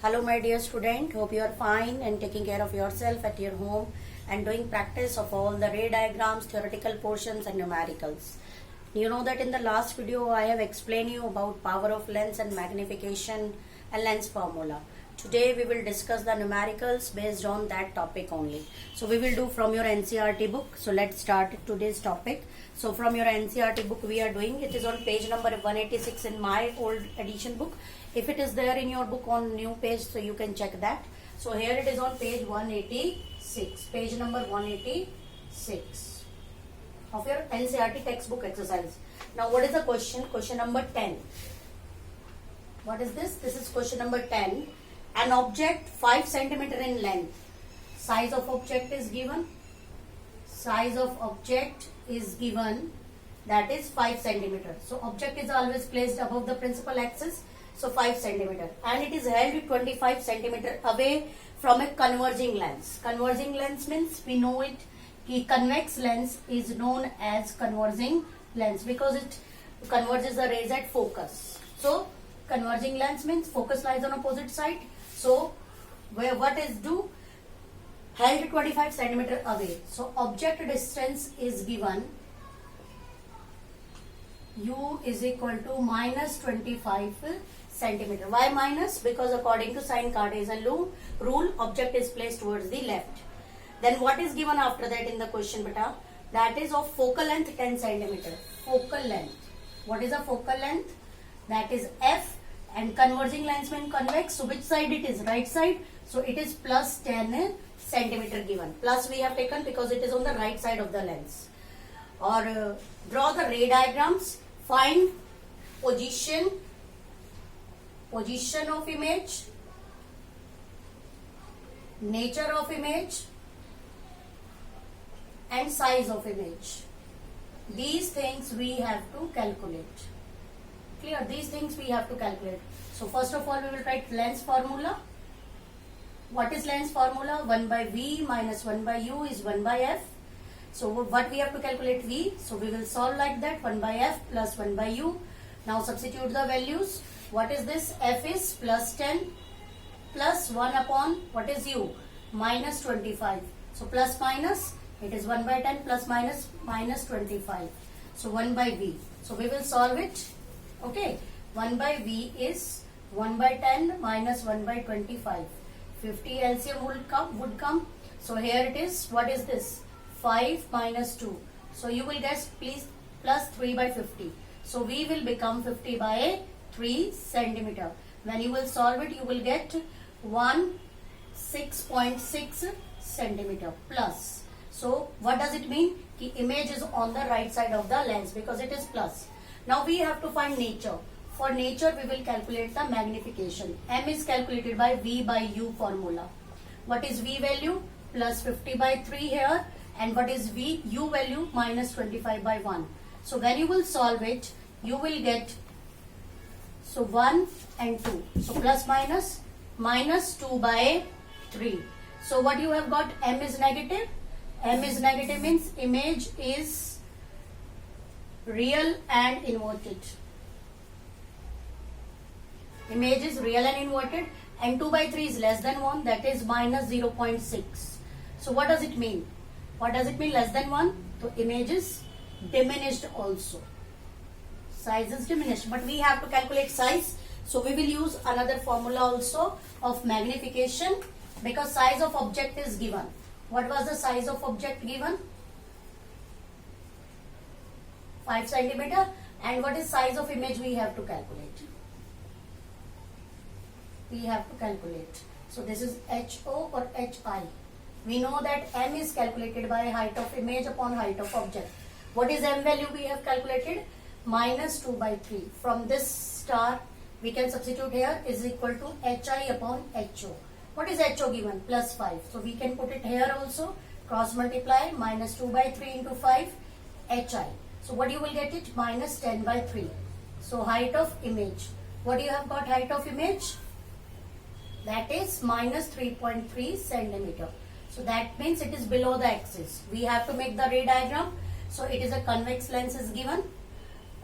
Hello my dear student, hope you are fine and taking care of yourself at your home and doing practice of all the ray diagrams, theoretical portions and numericals. You know that in the last video I have explained you about power of lens and magnification and lens formula. Today we will discuss the numericals based on that topic only. So we will do from your NCERT book. So let's start today's topic. So from your NCERT book we are doing, it is on page number 186 in my old edition book. If it is there in your book on new page, so you can check that. So here it is on page 186, page number 186 of your NCERT textbook exercise. Now what is the question? Question number 10. What is this? This is question number 10. An object 5 centimeter in length. Size of object is given. Size of object is given, that is 5 centimeter. So object is always placed above the principal axis. So 5 centimeter, and it is held 25 centimeter away from a converging lens. Converging lens means we know it. Convex lens is known as converging lens because it converges the rays at focus. So converging lens means focus lies on opposite side. So what is do? Held 25 centimeter away. So object distance is given. U is equal to minus 25 centimeter. Why minus? Because according to sine Cartesian rule, object is placed towards the left. Then what is given after that in the question, beta? That is of focal length 10 centimeter. Focal length. What is a focal length? That is F, and converging lens means convex. So which side it is? Right side. So it is plus 10 centimeter given. Plus we have taken because it is on the right side of the lens. Or draw the ray diagrams. Find position of image, nature of image and size of image. These things we have to calculate. Clear? These things we have to calculate. So first of all we will write lens formula. What is lens formula? 1 by V minus 1 by U is 1 by F. So what we have to calculate? V. So we will solve like that. 1 by F plus 1 by U. Now substitute the values. What is this? F is plus 10 plus 1 upon what is U? Minus 25. So plus minus, it is 1 by 10 plus minus minus 25. So 1 by V. So we will solve it. Okay. 1 by V is 1 by 10 minus 1 by 25. 50 LCM would come. So here it is. What is this? 5 minus 2. So you will guess please plus 3 by 50. So we will become 50 by 3 centimeter. When you will solve it, you will get 6.6 centimeter plus. So what does it mean? The image is on the right side of the lens because it is plus. Now we have to find nature. For nature we will calculate the magnification. M is calculated by V by U formula. What is V value? Plus 50 by 3 here. And what is V? U value minus 25 by 1. So when you will solve it, you will get 1 and 2. So plus minus 2 by 3. So what you have got? M is negative. M is negative means image is real and inverted. Image is real and inverted, and 2 by 3 is less than 1, that is minus 0.6. So what does it mean? What does it mean less than 1? So image is diminished also. Size is diminished, but we have to calculate size. So we will use another formula also of magnification because size of object is given. What was the size of object given? 5 centimeter. And what is size of image we have to calculate? We have to calculate. So this is HO or HI. We know that M is calculated by height of image upon height of object. What is M value we have calculated? Minus 2 by 3. From this star we can substitute here is equal to HI upon HO. What is HO given? Plus 5. So we can put it here also. Cross multiply minus 2 by 3 into 5 HI. So what you will get it? Minus 10 by 3. So height of image. What you have got height of image? That is minus 3.3 centimeter. So that means it is below the axis. We have to make the ray diagram. So it is a convex lens is given.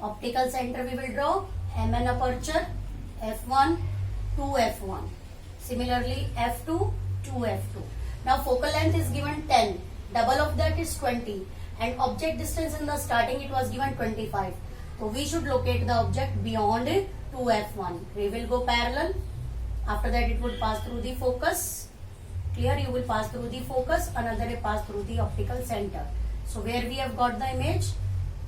Optical center we will draw. MN aperture, F1, 2F1. Similarly, f2, 2f2. Now focal length is given 10. Double of that is 20. And object distance in the starting it was given 25. So we should locate the object beyond 2f1. We will go parallel. After that it would pass through the focus. Clear? You will pass through the focus. Another will pass through the optical center. So where we have got the image?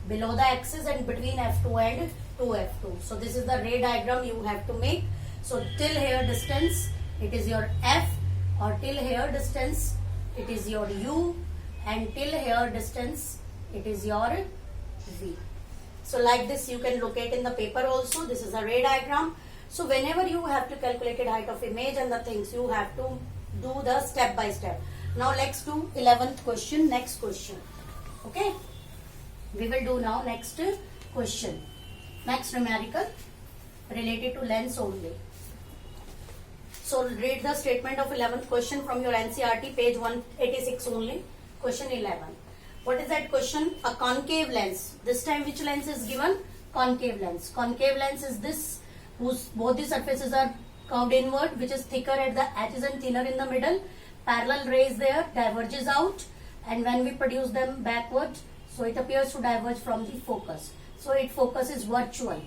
Below the axis and between f2 and 2f2. So this is the ray diagram you have to make. So till here distance it is your f, or till here distance it is your u, and till here distance it is your v. So like this you can locate in the paper also. This is a ray diagram. So whenever you have to calculate the height of image and the things, you have to do the step by step. Now let's do 11th question, next question. Okay, we will do now next question, next numerical related to lens only. So read the statement of 11th question from your NCERT page 186 only. Question 11. What is that question? A concave lens. This time which lens is given? Concave lens. Concave lens is this whose both the surfaces are curved inward, which is thicker at the edges and thinner in the middle. Parallel rays there, diverges out, and when we produce them backward, so it appears to diverge from the focus. So its focus is virtual.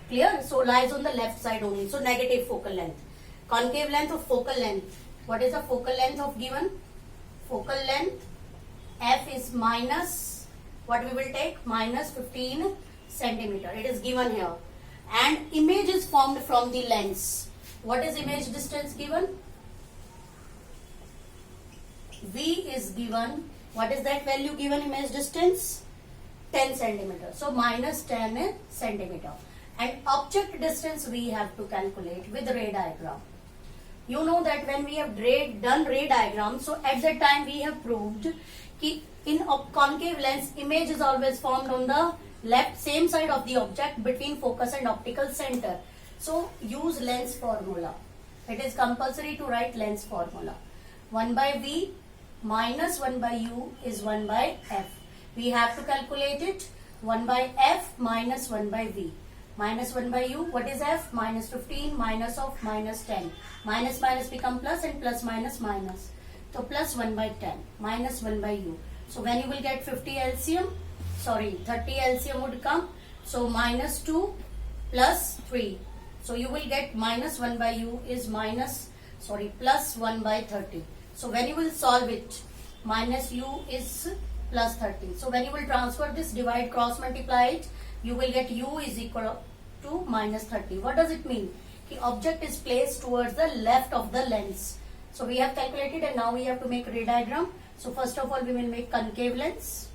Clear? So lies on the left side only. So negative focal length. Concave length of focal length. What is the focal length of given? Focal length f is minus, what we will take? Minus 15 centimeter. It is given here. And image is formed from the lens. What is image distance given? V is given. What is that value given image distance? 10 centimeter. So minus 10 centimeter. And object distance we have to calculate with ray diagram. You know that when we have done ray diagram, so at that time we have proved that in concave lens, image is always formed on the left same side of the object between focus and optical center. So use lens formula. It is compulsory to write lens formula. 1 by V minus 1 by U is 1 by F. We have to calculate it. 1 by F minus 1 by V. Minus 1 by U, what is F? Minus 15 minus of minus 10. Minus minus become plus and plus minus minus. So plus 1 by 10 minus 1 by U. So when you will get 30 LCM would come. So minus 2 plus 3. So you will get minus 1 by U is plus 1 by 30. So when you will solve it, minus U is plus 30. So when you will transfer this, divide, cross multiply it, you will get U is equal to minus 30. What does it mean? The object is placed towards the left of the lens. So we have calculated and now we have to make a ray diagram. So first of all we will make concave lens.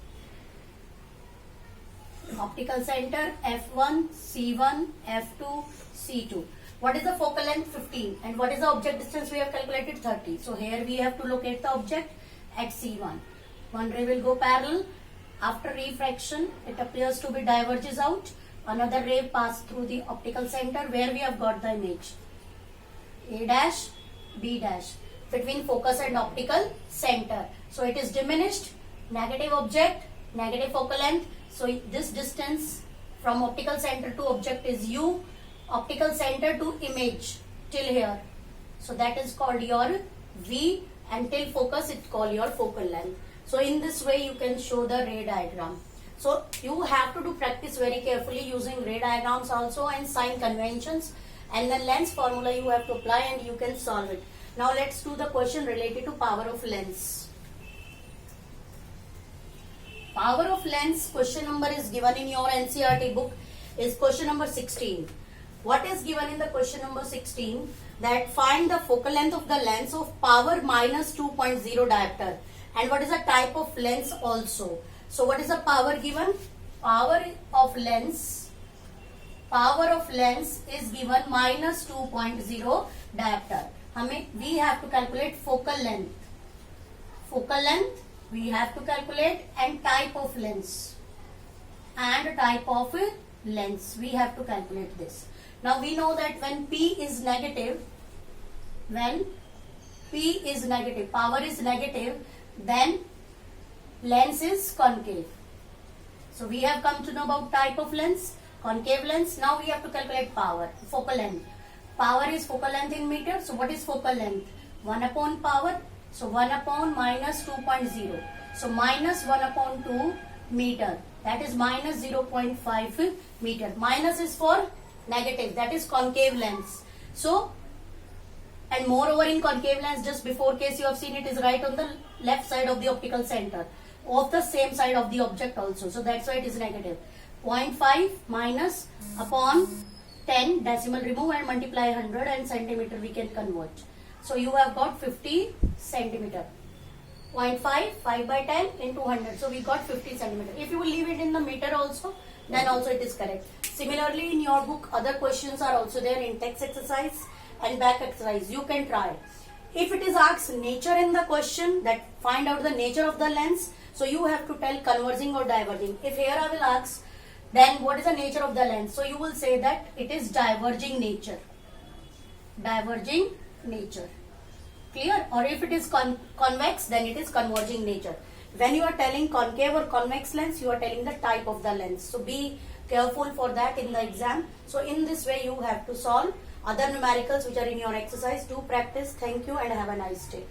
Optical center F1, C1, F2, C2. What is the focal length? 15. And what is the object distance we have calculated? 30. So here we have to locate the object at C1. One ray will go parallel. After refraction, it appears to be diverges out. Another ray pass through the optical center where we have got the image. A dash, B dash. Between focus and optical center. So it is diminished. Negative object, negative focal length. So this distance from optical center to object is U. Optical center to image till here. So that is called your V, and till focus it's called your focal length. So in this way you can show the ray diagram. So you have to do practice very carefully using ray diagrams also and sign conventions, and the lens formula you have to apply and you can solve it. Now let's do the question related to power of lens. Power of lens question number is given in your NCERT book is question number 16. What is given in the question number 16? That find the focal length of the lens of power minus 2.0 diopter. And what is the type of lens also? So what is the power given? Power of lens is given minus 2.0 diopter. We have to calculate focal length. Focal length we have to calculate, and type of lens. We have to calculate this. Now we know that when P is negative, power is negative, then lens is concave. So we have come to know about type of lens, concave lens. Now we have to calculate power, focal length. Power is focal length in meter. So what is focal length? 1 upon power. So 1 upon minus 2.0. So minus 1 upon 2 meter. That is minus 0.5 meter. Minus is for negative. That is concave lens. So, and moreover in concave lens, just before case you have seen it is right on the left side of the optical center. Of the same side of the object also. So that's why it is negative. 0.5 minus upon 10 decimal remove and multiply 100 and centimeter we can convert. So you have got 50 centimeter. 0.5, 5 by 10 into 100. So we got 50 centimeter. If you will leave it in the meter also, then also it is correct. Similarly in your book, other questions are also there in text exercise and back exercise. You can try. If it is asked nature in the question, that find out the nature of the lens. So you have to tell converging or diverging. If here I will ask, then what is the nature of the lens? So you will say that it is diverging nature. Diverging nature. Clear? Or if it is convex, then it is converging nature. When you are telling concave or convex lens, you are telling the type of the lens. So be careful for that in the exam. So in this way you have to solve other numericals which are in your exercise. Do practice. Thank you and have a nice day.